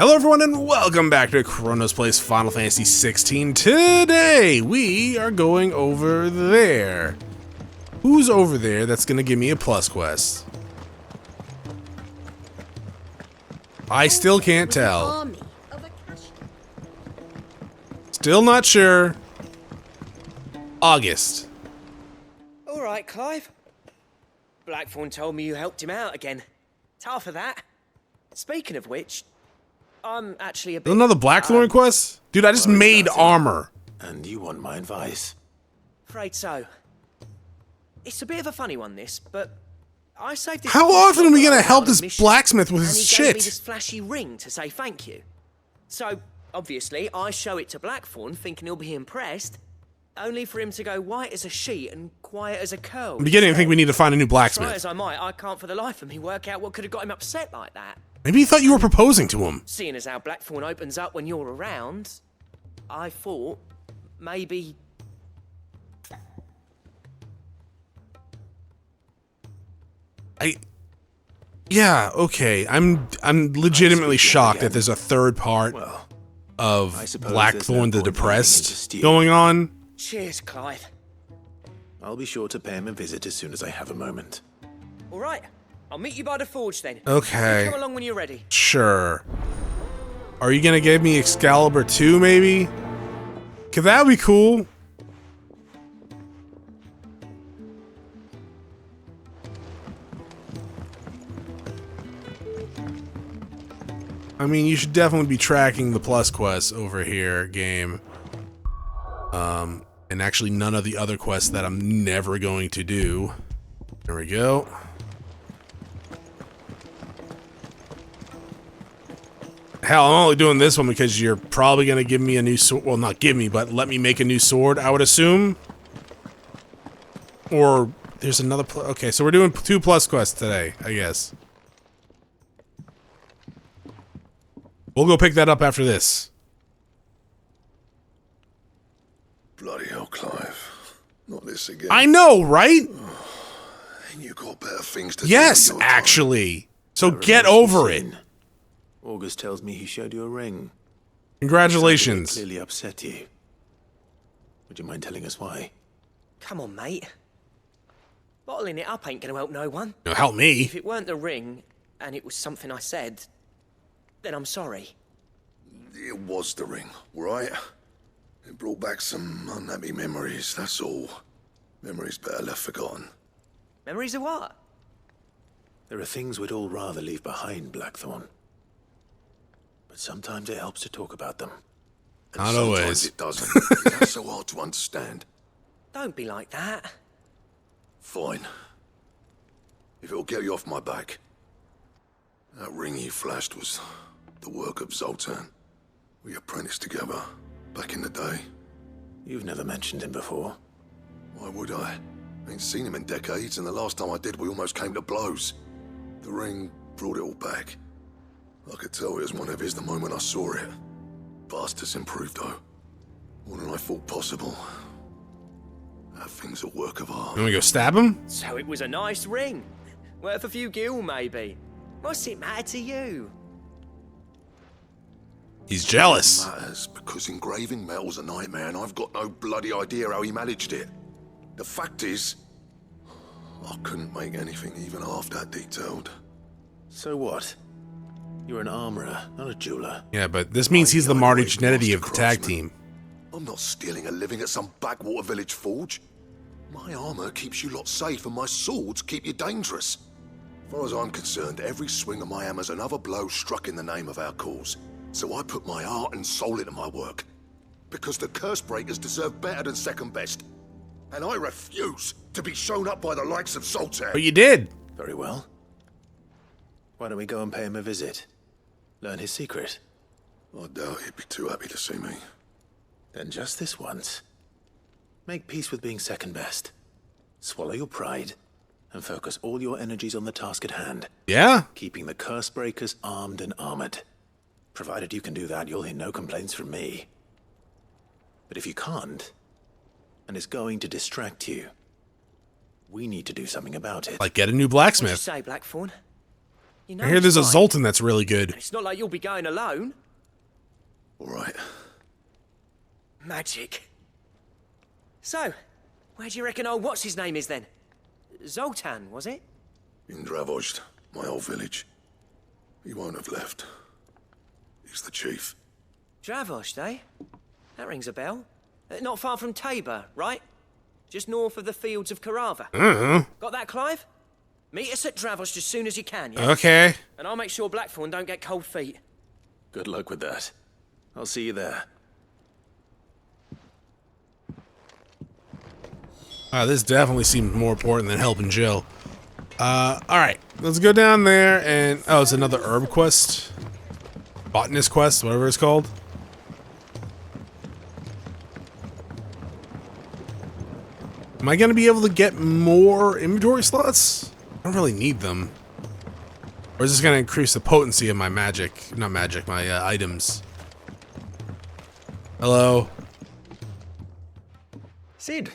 Hello everyone and welcome back to Chronos Plays Final Fantasy XVI. Today we are going over there. Who's over there that's gonna give me a plus quest? I still can't tell. Still not sure. August. Alright, Clive. Blackthorne told me you helped him out again. Tough for that. Speaking of which, I'm actually a bit... Another Blackthorne quest? Dude, I just made armor. And you want my advice? Afraid so. It's a bit of a funny one, this, but I saved this... How often are we gonna help this mission, blacksmith with and his he gave me shit? this flashy ring to say thank you. So, obviously, I show it to Blackthorne, thinking he'll be impressed, only for him to go white as a sheet and quiet as a curl. I'm beginning to think we need to find a new Try blacksmith. as I might, I can't for the life of me work out what could have got him upset like that. Maybe he thought you were proposing to him. Seeing as how Blackthorne opens up when you're around, I thought maybe... Yeah, okay. I'm legitimately shocked that there's a third part of Blackthorne the Depressed going on. Cheers, Clive. I'll be sure to pay him a visit as soon as I have a moment. All right, I'll meet you by the forge then. Okay. You come along when you're ready. Sure. Are you gonna give me Excalibur 2, maybe? Cause that would be cool. I mean, you should definitely be tracking the plus quests over here, game. And actually none of the other quests that I'm never going to do. There we go. Hell, I'm only doing this one because you're probably going to give me a new sword. Well, not give me, but let me make a new sword, I would assume. Or there's another... Okay, so we're doing 2 plus quests today, I guess. We'll go pick that up after this. Bloody hell, Clive. Not this again. I know, right? And you got better things to do. Yes, with your time. actually. So get over it. August tells me he showed you a ring. Congratulations. Clearly upset you. Would you mind telling us why? Come on, mate. Bottling it up ain't gonna help no one. No, help me. If it weren't the ring, and it was something I said, then I'm sorry. It was the ring, right? It brought back some unhappy memories, that's all. Memories better left forgotten. Memories of what? There are things we'd all rather leave behind, Blackthorne. But sometimes it helps to talk about them. And Not sometimes always. it doesn't. That's so hard to understand. Don't be like that. Fine. If it'll get you off my back. That ring you flashed was the work of Zoltan. We apprenticed together, back in the day. You've never mentioned him before. Why would I? Ain't seen him in decades, and the last time I did, we almost came to blows. The ring brought it all back. I could tell it was one of his the moment I saw it. Bastard's improved, though. More than I thought possible. That thing's a work of art. You wanna go stab him? So it was a nice ring. Worth a few gil, maybe. What's it matter to you? He's jealous. Matters, because engraving metal's a nightmare, and I've got no bloody idea how he managed it. The fact is, I couldn't make anything even half that detailed. So what? You're an armorer, not a jeweler. Yeah, but this means he's the Marty Jannetty of the tag team. I'm not stealing a living at some backwater village forge. My armor keeps you lot safe, and my swords keep you dangerous. As far as I'm concerned, every swing of my hammer's another blow struck in the name of our cause. So I put my heart and soul into my work. Because the curse breakers deserve better than second best. And I refuse to be shown up by the likes of Zoltan. But you did. Very well. Why don't we go and pay him a visit? Learn his secret. I doubt he'd be too happy to see me. Then just this once. Make peace with being second best. Swallow your pride. And focus all your energies on the task at hand. Yeah? Keeping the curse breakers armed and armored. Provided you can do that, you'll hear no complaints from me. But if you can't, and it's going to distract you, we need to do something about it. Like get a new What'd you blacksmith. say, Blackthorne? You know I hear there's a it's fine. Zoltan that's really good. It's not like you'll be going alone. All right. Magic. So, where do you reckon old what's-his-name is then? Zoltan, was it? In Dravozd, my old village. He won't have left. He's the chief. Dravozd, eh? That rings a bell. Not far from Tabor, right? Just north of the fields of Carava. Got that, Clive? Meet us at Dravozd as soon as you can, yeah? Okay. And I'll make sure Blackthorne don't get cold feet. Good luck with that. I'll see you there. This definitely seems more important than helping Jill. Alright. Let's go down there and... Oh, it's another herb quest? Botanist quest, whatever it's called. Am I going to be able to get more inventory slots? I don't really need them. Or is this going to increase the potency of my magic? Not magic, my items. Hello? Sid,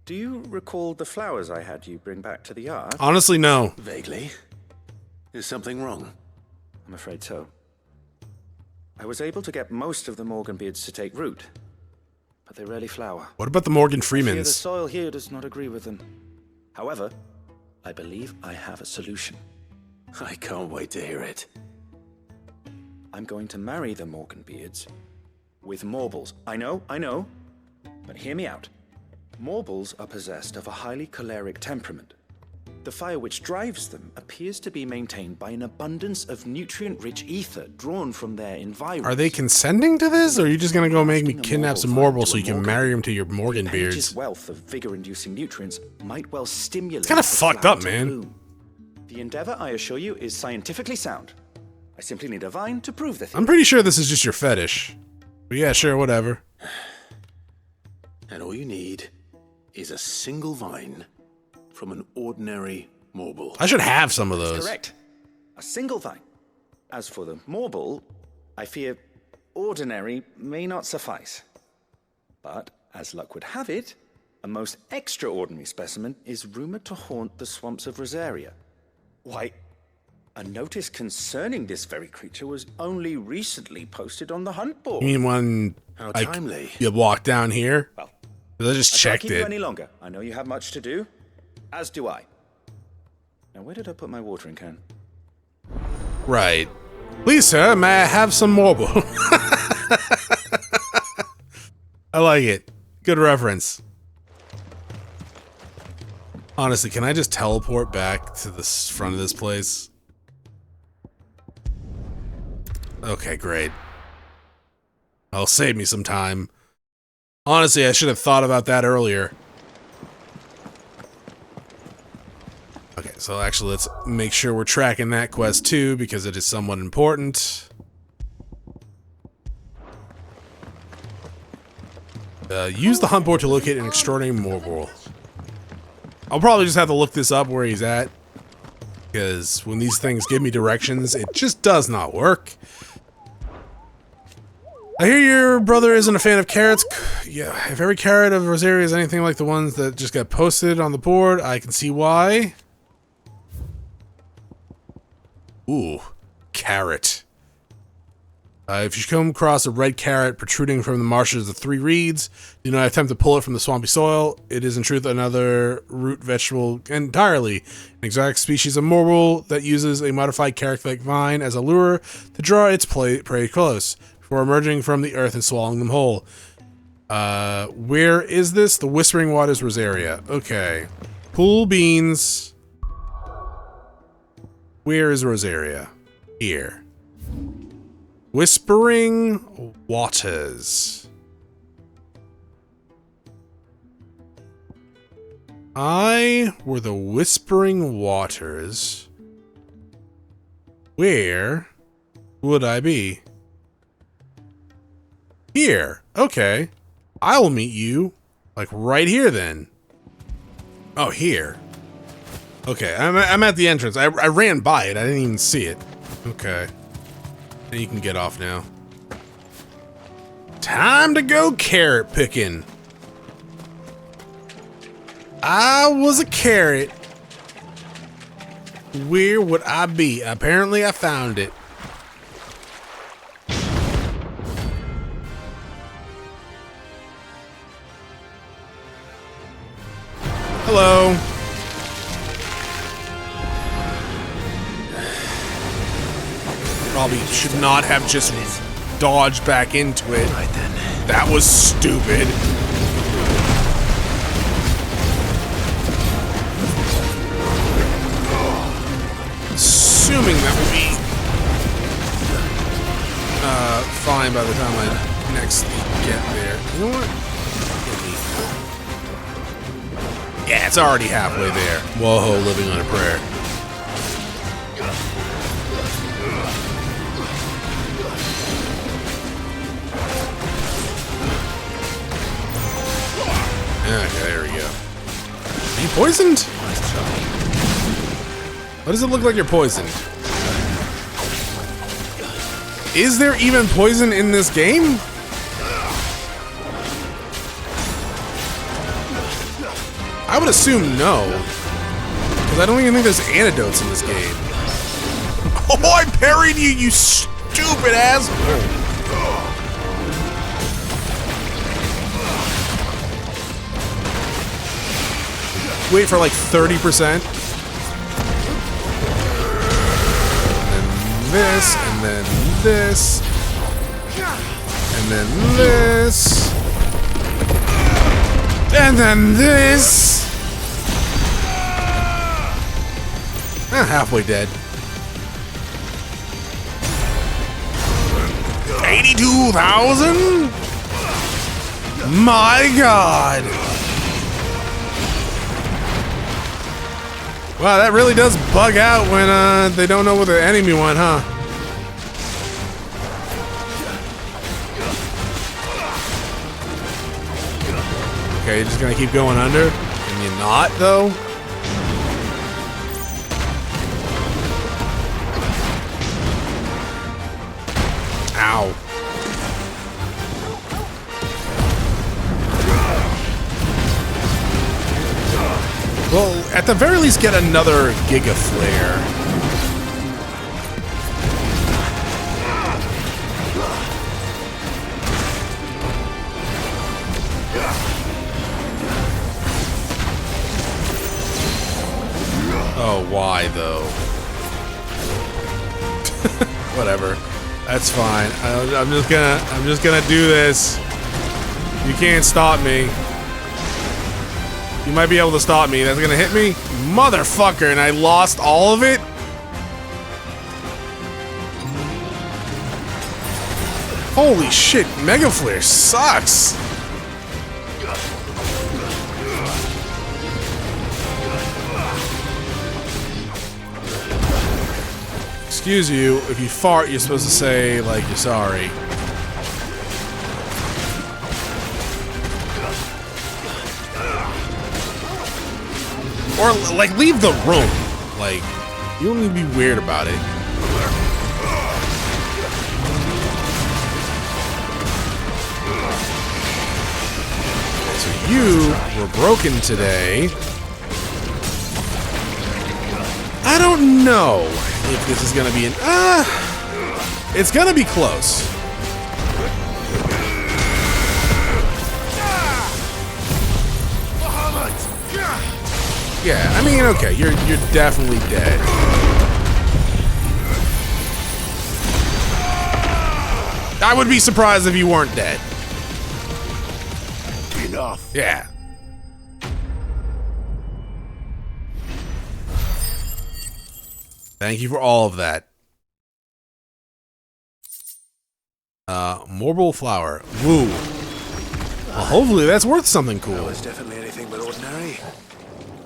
do you recall the flowers I had you bring back to the yard? Honestly, no. Vaguely. Is something wrong? I'm afraid so. I was able to get most of the Morganbeards to take root, but they rarely flower. What about the Morgan I fear Freemans? the soil here does not agree with them. However, I believe I have a solution. I can't wait to hear it. I'm going to marry the Morganbeards with Morbles. I know, but hear me out. Morbles are possessed of a highly choleric temperament. The fire which drives them appears to be maintained by an abundance of nutrient-rich ether drawn from their environment. Are they consenting to this, or are you just gonna go make me kidnap some Morbles so you can marry them to your Morgan Page's beards? wealth of vigor-inducing nutrients might well stimulate. It's kinda the fucked flower up, to man. bloom. The endeavor, I assure you, is scientifically sound. I simply need a vine to prove the theory. I'm pretty sure this is just your fetish. But yeah, sure, whatever. And all you need is a single vine from an ordinary Morble. I should have some of those. Correct. A single vine. As for the Morble, I fear ordinary may not suffice. But, as luck would have it, a most extraordinary specimen is rumored to haunt the swamps of Rosaria. Why, a notice concerning this very creature was only recently posted on the hunt board. You mean when How I, timely. you walk down here? Well, 'Cause I just I can't checked keep you it. any longer. I know you have much to do, as do I. Now, where did I put my watering can? Right. Please, sir, may I have some Morble? I like it. Good reference. Honestly, can I just teleport back to the front of this place? Okay, great. That'll save me some time. Honestly, I should have thought about that earlier. Okay, so actually let's make sure we're tracking that quest too, because it is somewhat important. Use the hunt board to locate an extraordinary Morble. I'll probably just have to look this up where he's at, because when these things give me directions, it just does not work. I hear your brother isn't a fan of carrots. Yeah, if every carrot of Rosaria is anything like the ones that just got posted on the board, I can see why. Ooh, carrot. If you come across a red carrot protruding from the marshes of 3 reeds, do not attempt to pull it from the swampy soil. It is in truth another root vegetable entirely. An exotic species of Morble that uses a modified carrot-like vine as a lure to draw its prey close, before emerging from the earth and swallowing them whole. Where is this? The Whispering Waters Rosaria. Okay. Pool beans. Where is Rosaria? Here. Whispering Waters. Were the Whispering Waters. Where would I be? Here. Okay. I will meet you, like, right here then. Oh, here. Okay, I'm at the entrance. I ran by it. I didn't even see it. Okay. And you can get off now. Time to go carrot picking. I was a carrot Where would I be? Apparently I found it. Hello. Probably should not have just dodged back into it. Right then. That was stupid. Assuming that will be fine by the time I next get there. You know what? Yeah, it's already halfway there. Whoa, living on a prayer. Okay, there we go. Are you poisoned? Why does it look like you're poisoned? Is there even poison in this game? I would assume no. Because I don't even think there's antidotes in this game. Oh, I parried you, you stupid asshole! Wait for like 30%. And then this, and then this. And then this. And then this. Halfway dead. 82,000? My God. Wow, that really does bug out when they don't know what the enemy want, huh? Okay, you're just gonna keep going under? Can you not, though? Ow. Well, at the very least, get another Giga Flare. Oh, why though? Whatever. That's fine. I'm just gonna do this. You can't stop me. You might be able to stop me. That's gonna hit me? Motherfucker, and I lost all of it? Holy shit, Mega Flare sucks. Excuse you, if you fart, you're supposed to say, like, you're sorry. Or, like, leave the room. Like, you don't need to be weird about it. So you were broken today. I don't know if this is gonna be an... it's gonna be close. Yeah, I mean, okay, you're definitely dead. I would be surprised if you weren't dead. Enough. Yeah. Thank you for all of that. Marble flower. Woo. Well, hopefully that's worth something cool. That was definitely anything but ordinary.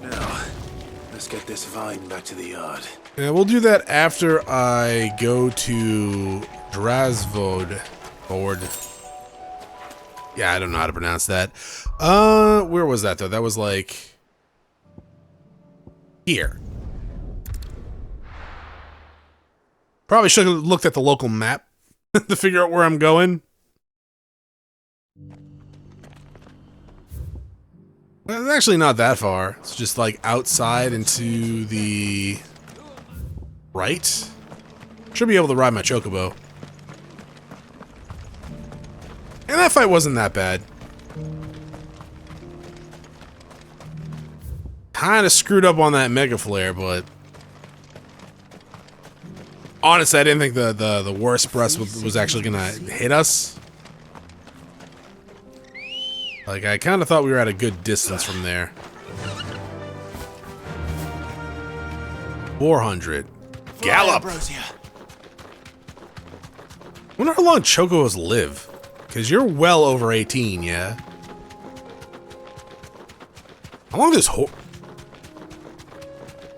Now, let's get this vine back to the yard. Yeah, we'll do that after I go to Dravozd. Yeah, I don't know how to pronounce that. Where was that though? That was like here. Probably should have looked at the local map to figure out where I'm going. Well, it's actually not that far. It's just like outside into the right? Should be able to ride my chocobo. And that fight wasn't that bad. Kind of screwed up on that Mega Flare, but honestly, I didn't think the worst breast was actually gonna hit us. Like, I kind of thought we were at a good distance from there. 400. Gallop! Wonder how long Chocobos live. Because you're well over 18, yeah? How long does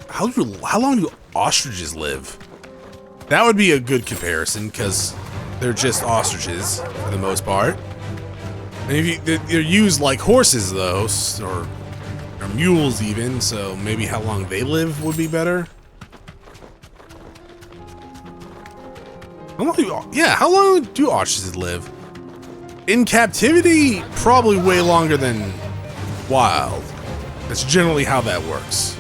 how long do ostriches live? That would be a good comparison, because they're just ostriches for the most part. And if they're used like horses, though, or mules even, so maybe how long they live would be better. How long do ostriches live? In captivity, probably way longer than wild. That's generally how that works.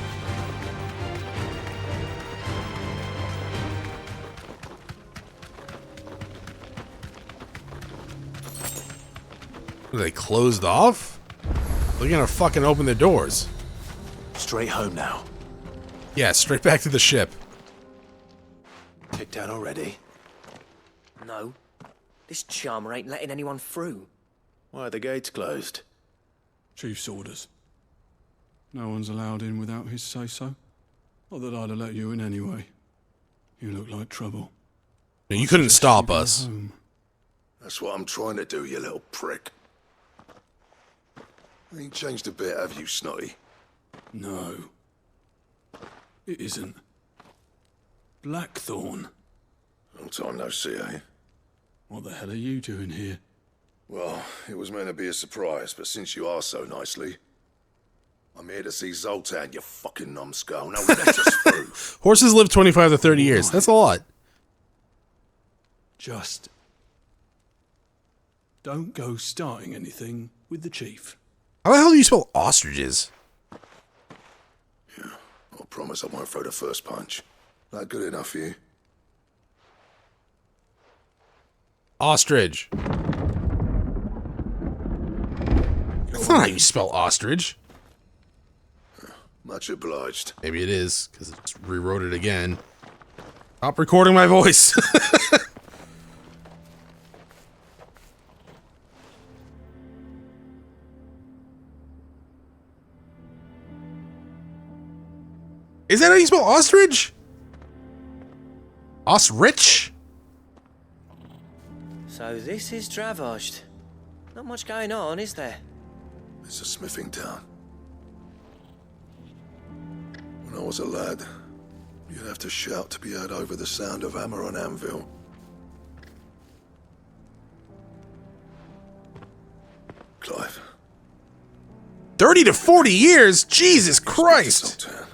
Are they closed off? They're gonna fucking open their doors. Straight home now. Yeah, straight back to the ship. Kicked out already? No. This charmer ain't letting anyone through. Why are the gates closed? Chief's orders. No one's allowed in without his say-so. Not that I'd have let you in anyway. You look like trouble. You couldn't stop us. That's what I'm trying to do, you little prick. Ain't changed a bit, have you, Snotty? No. It isn't. Blackthorne. Long time no see, eh? What the hell are you doing here? Well, it was meant to be a surprise, but since you asked so nicely, I'm here to see Zoltan, you fucking numbskull. Now let us through. Horses live 25 to 30 years. That's a lot. Just don't go starting anything with the chief. How the hell do you spell ostriches? Yeah, I'll promise I won't throw the first punch. That good enough for you? Ostrich. That's not how you spell ostrich. Much obliged. Maybe it is, because it just rewrote it again. Stop recording my voice. Is that how you spell ostrich? Ostrich? So this is Dravozd. Not much going on, is there? It's a smithing town. When I was a lad, you'd have to shout to be heard over the sound of hammer on anvil. Clive. 30 to 40 years? Jesus Christ! Zoltan.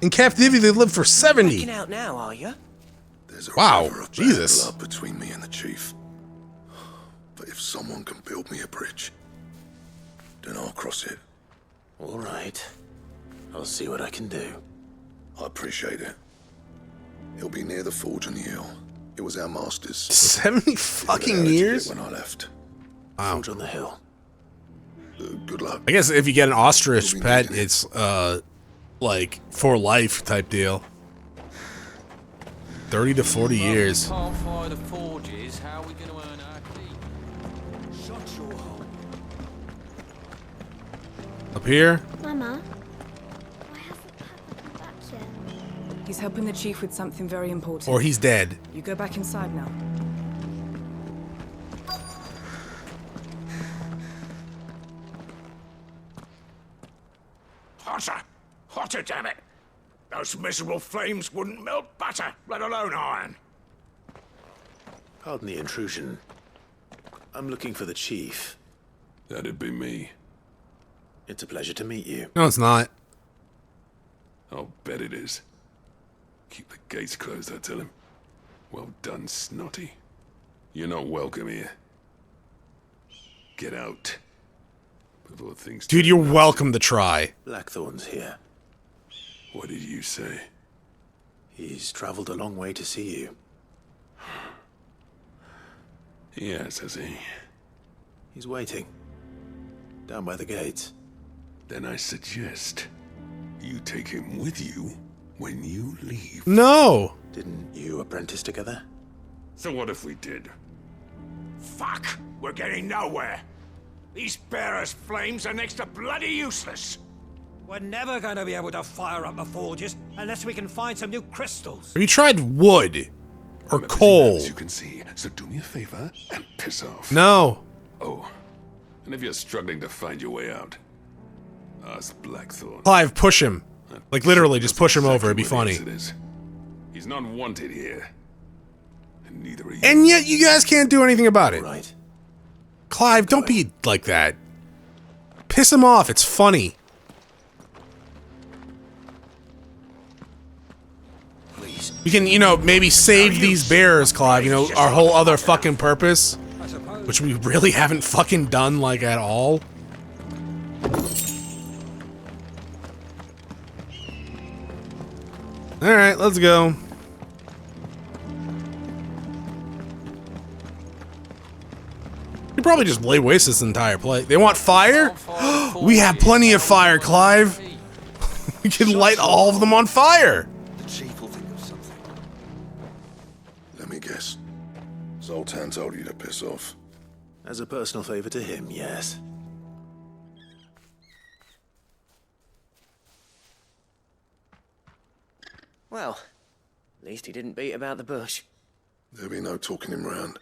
In captivity, they lived for 70. Checking out now, are you? There's a Wow, river of bad Jesus. blood between me and the chief. But if someone can build me a bridge, then I'll cross it. All right. I'll see what I can do. I appreciate it. He'll be near the forge on the hill. It was our master's. 70 fucking Inherited it years? when I left. Wow. Forge on the hill. Good luck. I guess if you get an ostrich pet, it's, like, for life type deal. 30 to 40 years. Can't fire the forges. How are we going to earn our keep? Shut your hole. Up here? Mama, why hasn't Papa come back yet? He's helping the chief with something very important. Or he's dead. You go back inside now. Hotter! Hotter, damn it! Those miserable flames wouldn't melt butter, let alone iron. Pardon the intrusion. I'm looking for the chief. That'd be me. It's a pleasure to meet you. No, it's not. I'll bet it is. Keep the gates closed, I tell him. Well done, Snotty. You're not welcome here. Get out. Before things Dude, you're welcome to try. Blackthorne's here. What did you say? He's traveled a long way to see you. Yes, has he? He's waiting. Down by the gates. Then I suggest you take him with you when you leave. No! Didn't you apprentice together? So what if we did? Fuck! We're getting nowhere. These bearers' flames are next to bloody useless. We're never going to be able to fire up the forges unless we can find some new crystals. Have you tried wood? Or I'm a busy man, coal? as you can see, so do me a favor and piss off. No. Oh, and if you're struggling to find your way out, ask Blackthorne. Clive, push him. Like, literally, just push him over. It'd be funny. It is. He's not wanted here. And neither are you. And yet, you guys can't do anything about it. Right. Clive, don't be like that. Piss him off. It's funny. Please. We can, you know, maybe save these bears, Clive. You know, our whole other fucking purpose. Which we really haven't fucking done, like, at all. Alright, let's go. You probably just lay waste this entire place. They want fire? We have plenty of fire, Clive. We can light all of them on fire. The chief will think of something. Let me guess. Zoltan told you to piss off. As a personal favor to him, yes. Well, at least he didn't beat about the bush. There'll be no talking him round.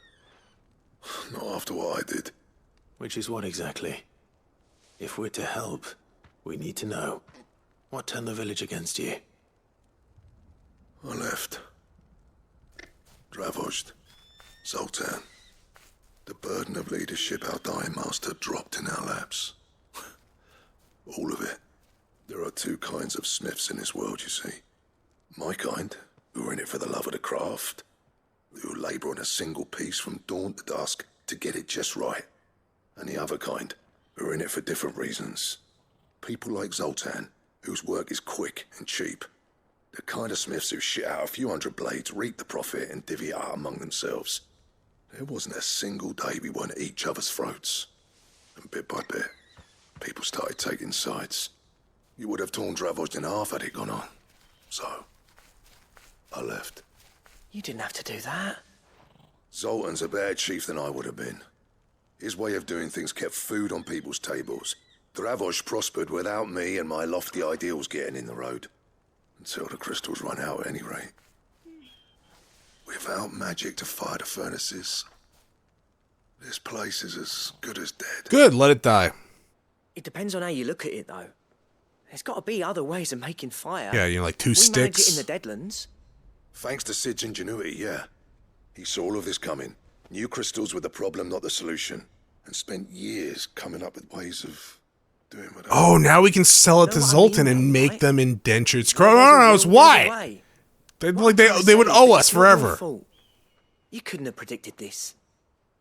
Not after what I did. Which is what exactly? If we're to help, we need to know. What turned the village against you? I left. Dravozd. Zoltan. The burden of leadership our dying master dropped in our laps. All of it. There are two kinds of smiths in this world, you see. My kind, who are in it for the love of the craft, who labour on a single piece from dawn to dusk to get it just right. And the other kind, who are in it for different reasons. People like Zoltan, whose work is quick and cheap. The kind of smiths who shit out a few hundred blades, reap the profit, and divvy it out among themselves. There wasn't a single day we weren't at each other's throats. And bit by bit, people started taking sides. You would have torn Dravozd in half had it gone on. So, I left. You didn't have to do that. Zoltan's a better chief than I would have been. His way of doing things kept food on people's tables. Dravozd prospered without me and my lofty ideals getting in the road. Until the crystals run out at any rate. Without magic to fire the furnaces, this place is as good as dead. Good, let it die. It depends on how you look at it, though. There's got to be other ways of making fire. Yeah, you know, like two We manage sticks. it in the Deadlands. Thanks to Sid's ingenuity, yeah. He saw all of this coming. Knew crystals were the problem, not the solution. And spent years coming up with ways of doing whatever. Oh, now we can sell it to Know what I Zoltan mean, and though, make right? them indentured There's Chronos. a Why? way. They What like I'm trying to they would say owe is us it's not your forever. fault. You couldn't have predicted this.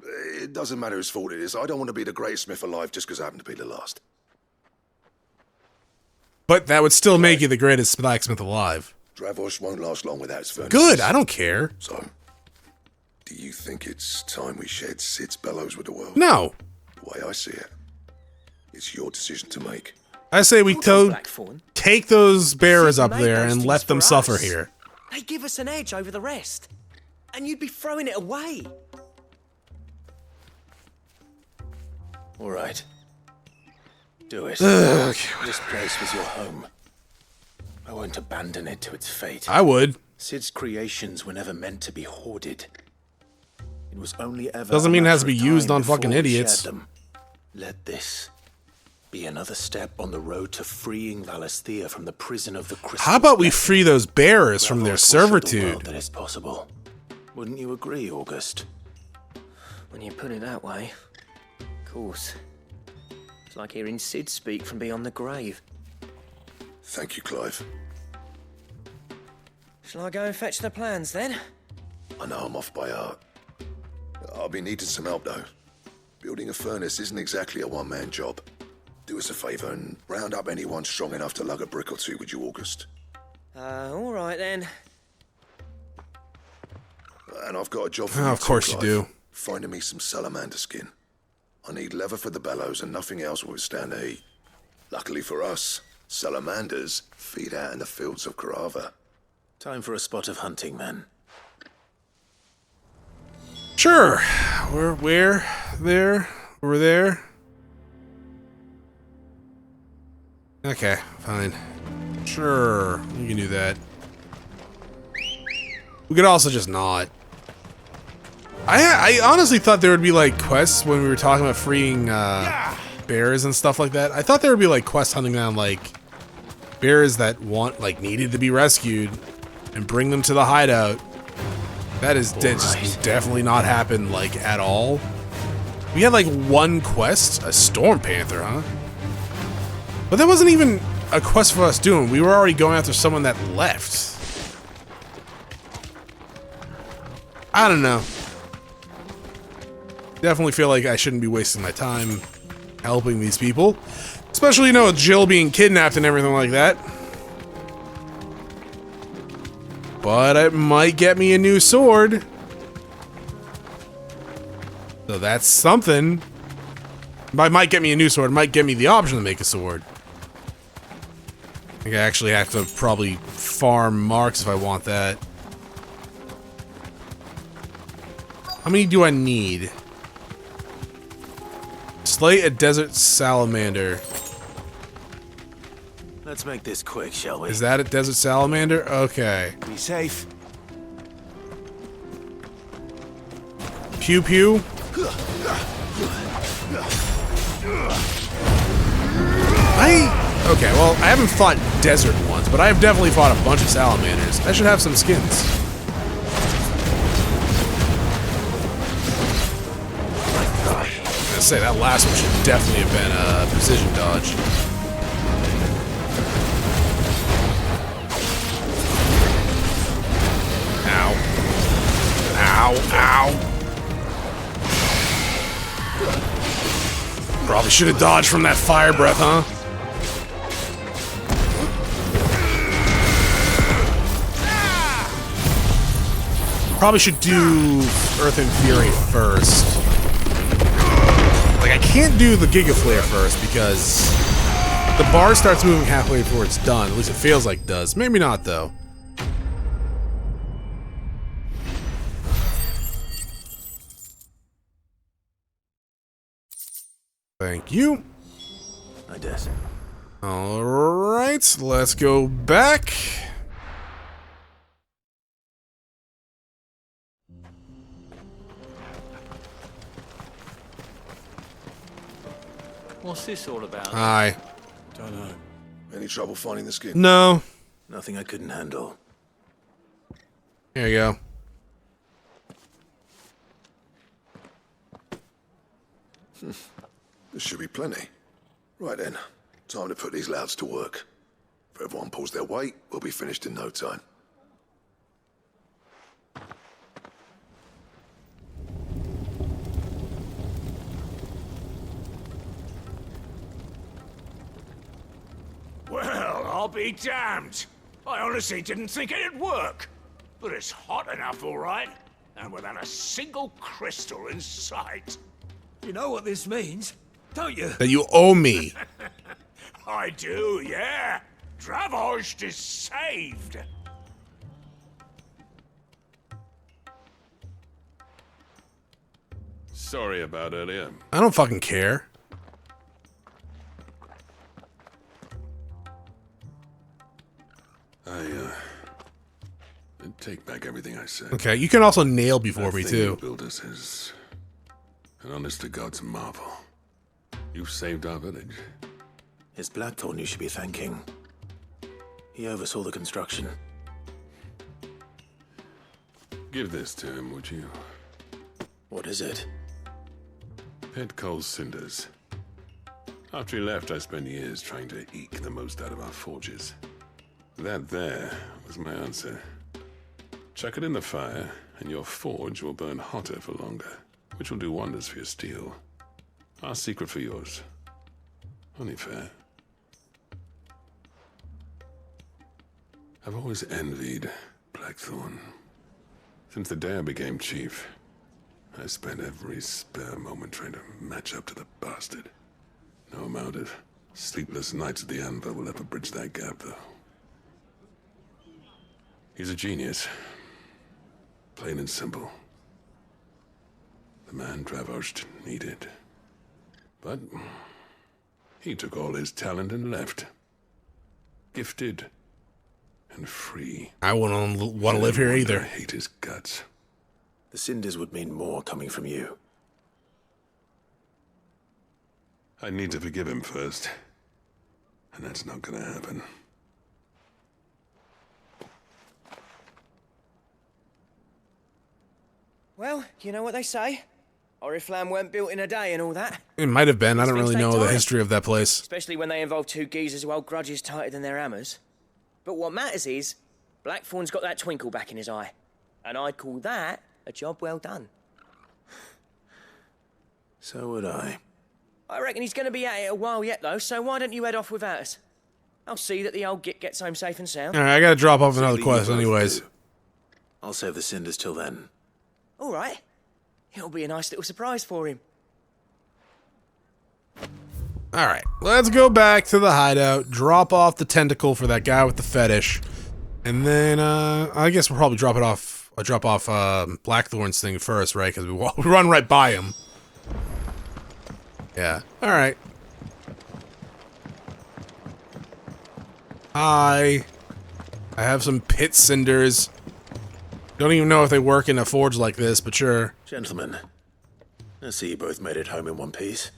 It doesn't matter whose fault it is. I don't want to be the greatest smith alive just because I happen to be the last. But that would still make you the greatest blacksmith alive. Dravozd won't last long without his furnaces. Good, I don't care. So, do you think it's time we shared Sid's bellows with the world? No. The way I see it, it's your decision to make. I say we Hold on, to Blackthorne. take those bearers Sid up made there those and things let them for suffer us. here. They give us an edge over the rest. And you'd be throwing it away. All right. Do it. Ugh. This place was your home. I won't abandon it to its fate. I would. Sid's creations were never meant to be hoarded. It was only ever Doesn't a mean it has to matter be of used time on fucking before we idiots. shared them. Let this be another step on the road to freeing Valisthea from the prison of the crystal. How about we free those bearers from their servitude? That is possible. Wouldn't you agree, August? When you put it that way, of course. It's like hearing Sid speak from beyond the grave. Thank you, Clive. Shall I go and fetch the plans then? I know I'm off by heart. I'll be needing some help, though. Building a furnace isn't exactly a one-man job. Do us a favour and round up anyone strong enough to lug a brick or two, would you, August? All right then. And I've got a job for Oh, you of course too, you Clive. do. Finding me some salamander skin. I need leather for the bellows and nothing else will withstand the heat. Luckily for us, salamanders feed out in the fields of Carava. Time for a spot of hunting, men. Sure. Where? There? Over there? Okay, fine. Sure, we can do that. We could also just not. I honestly thought there would be like quests when we were talking about freeing bears and stuff like that. I thought there would be like quests hunting down like bears that needed to be rescued and bring them to the hideout. That is just definitely not happened like at all. We had like one quest, a storm panther, huh? But that wasn't even a quest for us doing. We were already going after someone that left. I don't know. Definitely feel like I shouldn't be wasting my time helping these people. Especially, you know, with Jill being kidnapped and everything like that. But it might get me a new sword. So that's something. By might get me a new sword, it might get me the option to make a sword. I think I actually have to probably farm marks if I want that. How many do I need? Slay a desert salamander. Let's make this quick, shall we? Is that a desert salamander? Okay. Be safe. Pew pew. Okay, well, I haven't fought desert ones, but I've definitely fought a bunch of salamanders. I should have some skins. I was gonna say, that last one should definitely have been a precision dodge. Ow. Ow, ow. Probably should have dodged from that fire breath, huh? Probably should do Earth and Fury first. Like, I can't do the Giga Flare first because the bar starts moving halfway before it's done. At least it feels like it does. Maybe not, though. Thank you. I guess. Alright, let's go back. What's this all about? Hi. Don't know. Any trouble finding the skin? No. Nothing I couldn't handle. Here you go. This should be plenty. Right then, time to put these louds to work. If everyone pulls their weight, we'll be finished in no time. Well, I'll be damned. I honestly didn't think it'd work. But it's hot enough, all right. And without a single crystal in sight. You know what this means, don't you? That you owe me. I do, yeah. Dravozd is saved. Sorry about earlier. I don't fucking care. I take back everything I said. Okay, you can also nail before That me, thing you too. built us is an honest to God's marvel. You've saved our village. It's Blackthorne you should be thanking. He oversaw the construction. Give this to him, would you? What is it? Pet Cole's cinders. After he left, I spent years trying to eke the most out of our forges. That there was my answer. Chuck it in the fire, and your forge will burn hotter for longer, which will do wonders for your steel. Our secret for yours. Only fair. I've always envied Blackthorne. Since the day I became chief, I spent every spare moment trying to match up to the bastard. No amount of sleepless nights at the Anvil will ever bridge that gap, though. He's a genius. Plain and simple. The man Dravozd needed. But he took all his talent and left. Gifted and free. I wouldn't want to live here either. I hate his guts. The cinders would mean more coming from you. I need to forgive him first. And that's not gonna happen. Well, you know what they say. Oriflamme weren't built in a day and all that. It might have been. I don't These really things know take the time. history of that place. Especially when they involve two geezers who hold grudges tighter than their hammers. But what matters is, Blackthorne's got that twinkle back in his eye. And I'd call that a job well done. So would I. I reckon he's going to be at it a while yet, though, so why don't you head off without us? I'll see that the old git gets home safe and sound. Alright, I gotta drop off another See quest you both anyways. do. I'll save the cinders till then. All right. It'll be a nice little surprise for him. Alright, let's go back to the hideout, drop off the tentacle for that guy with the fetish, and then, I guess we'll probably drop off Blackthorne's thing first, right? Because we run right by him. Yeah, alright. Hi. I have some pit cinders. Don't even know if they work in a forge like this, but sure. Gentlemen, I see you both made it home in one piece.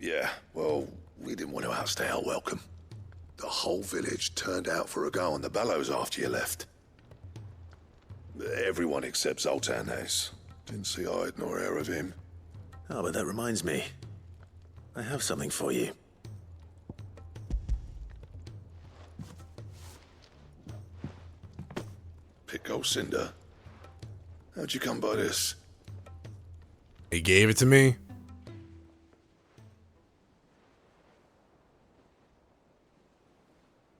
Yeah, well, we didn't want to outstay our welcome. The whole village turned out for a go on the bellows after you left. Everyone except Zoltan has. Didn't see hide nor hair of him. Oh, but that reminds me. I have something for you. Pico Cinder. How'd you come by this? He gave it to me.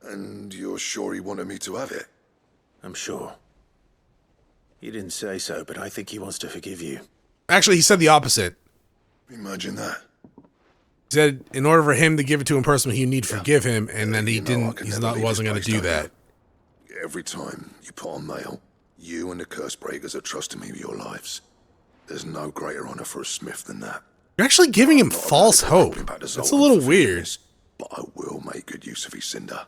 And you're sure he wanted me to have it? I'm sure. He didn't say so, but I think he wants to forgive you. Actually, he said the opposite. Imagine that. He said in order for him to give it to him personally, he need to forgive him, and then he You know, I didn't. can He never leave wasn't this going to place, do don't that. you? Every time you put on mail, you and the curse breakers are trusting me with your lives. There's no greater honor for a smith than that. You're actually giving him Not false allowed to hope. bring back the That's a Zoltan little for weird. forgiveness, but I will make good use of his cinder.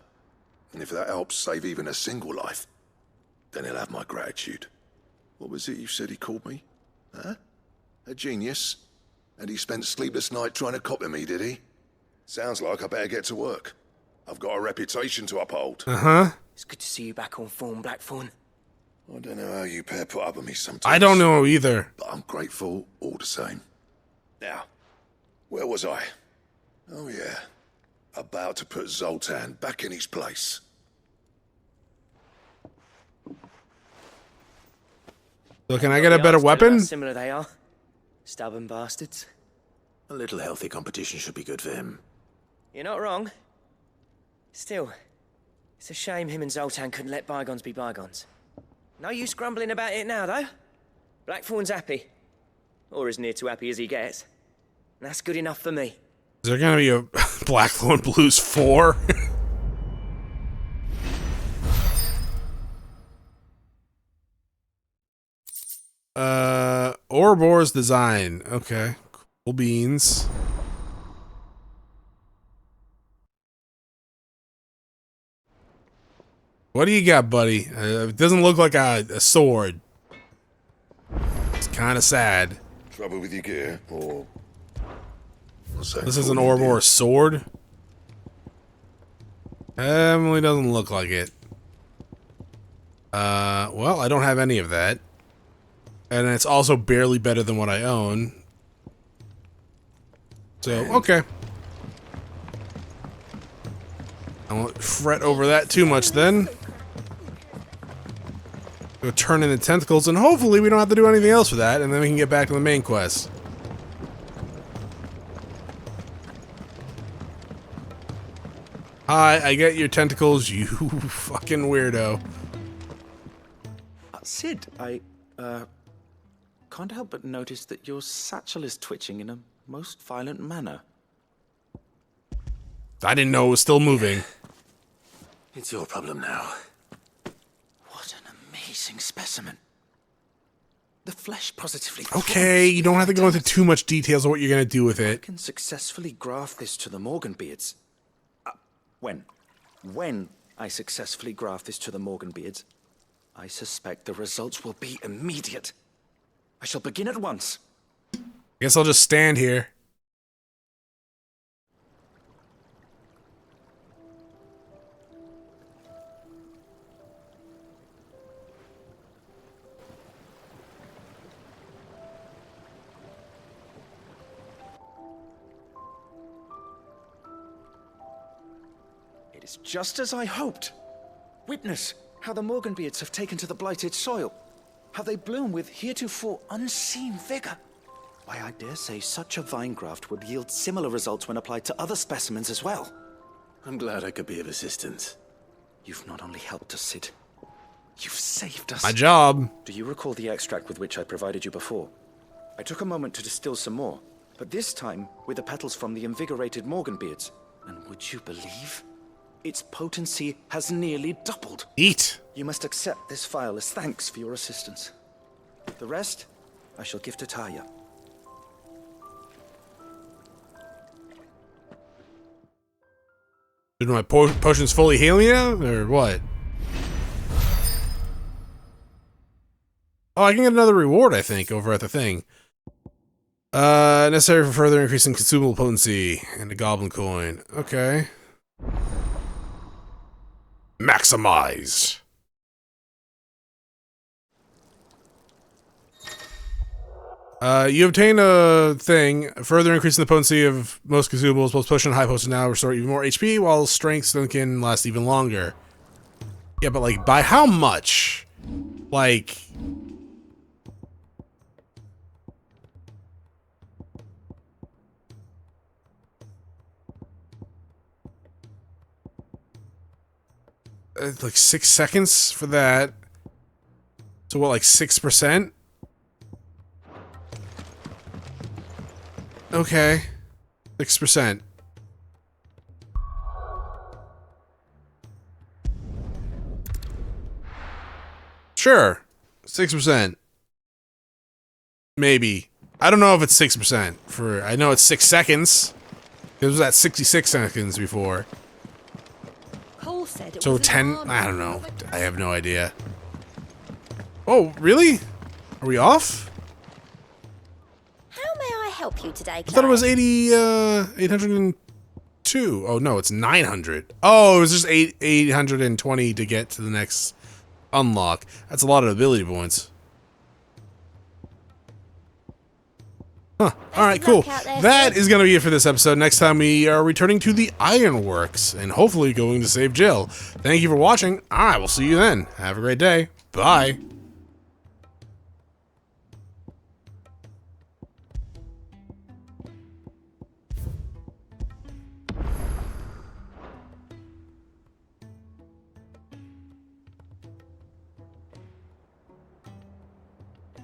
And if that helps save even a single life, then he'll have my gratitude. What was it you said he called me? Huh? A genius? And he spent sleepless night trying to copy me, did he? Sounds like I better get to work. I've got a reputation to uphold. Uh-huh. It's good to see you back on form, Blackthorne. I don't know how you pair put up with me sometimes. I don't know either. But I'm grateful all the same. Now, where was I? Oh yeah, about to put Zoltan back in his place. So can I get a better Tell you how weapon? similar they are. Stubborn bastards. A little healthy competition should be good for him. You're not wrong. Still, it's a shame him and Zoltan couldn't let bygones be bygones. No use grumbling about it now, though. Blackthorne's happy. Or as near to happy as he gets. And that's good enough for me. Is there going to be a Blackthorne Blues 4? Ouroboros design. Okay. Cool beans. What do you got, buddy? It doesn't look like a sword. It's kind of sad. Trouble with your gear, or... This is an Ouroboros sword? Emily doesn't look like it. Well, I don't have any of that. And it's also barely better than what I own. So, okay. I won't fret over that too much then. Go turn in the tentacles, and hopefully we don't have to do anything else for that, and then we can get back to the main quest. Hi, I get your tentacles, you fucking weirdo. Sid, I Can't help but notice that your satchel is twitching in a most violent manner. I didn't know it was still moving. It's your problem now. What an amazing specimen. The flesh positively... Okay, you don't have to go into too much details of what you're going to do with I it. can successfully graft this to the Morganbeards. When I successfully graft this to the Morganbeards, I suspect the results will be immediate. I shall begin at once. Guess I'll just stand here. It is just as I hoped. Witness how the Morganbeards have taken to the blighted soil. How they bloom with heretofore unseen vigor. Why, I dare say such a vine graft would yield similar results when applied to other specimens as well. I'm glad I could be of assistance. You've not only helped us, Sid, you've saved us. My job. Do you recall the extract with which I provided you before? I took a moment to distill some more, but this time with the petals from the invigorated Morganbeards. And would you believe? Its potency has nearly doubled. Eat. You must accept this file as thanks for your assistance. The rest, I shall give to Taya. Did my potions fully heal me now, or what? Oh, I can get another reward, I think, over at the thing. Necessary for further increasing consumable potency and a goblin coin. Okay. Maximize. You obtain a thing, further increasing the potency of most consumables, both potion and high potion now restore even more HP, while strength can last even longer. Yeah, but like, by how much? Like... like 6 seconds for that. So what, like 6%? Okay. 6%. Sure. 6%. Maybe. I don't know if it's 6% for, I know it's 6 seconds. It was at 66 seconds before. So 10, I don't know. I have no idea. Oh, really? Are we off? How may I help you today, Clive? I thought it was 802. Oh, no, it's 900. Oh, it was just 820 to get to the next unlock. That's a lot of ability points. Huh. Alright, cool. That is going to be it for this episode. Next time we are returning to the Ironworks and hopefully going to save Jill. Thank you for watching. I will see you then. Have a great day. Bye.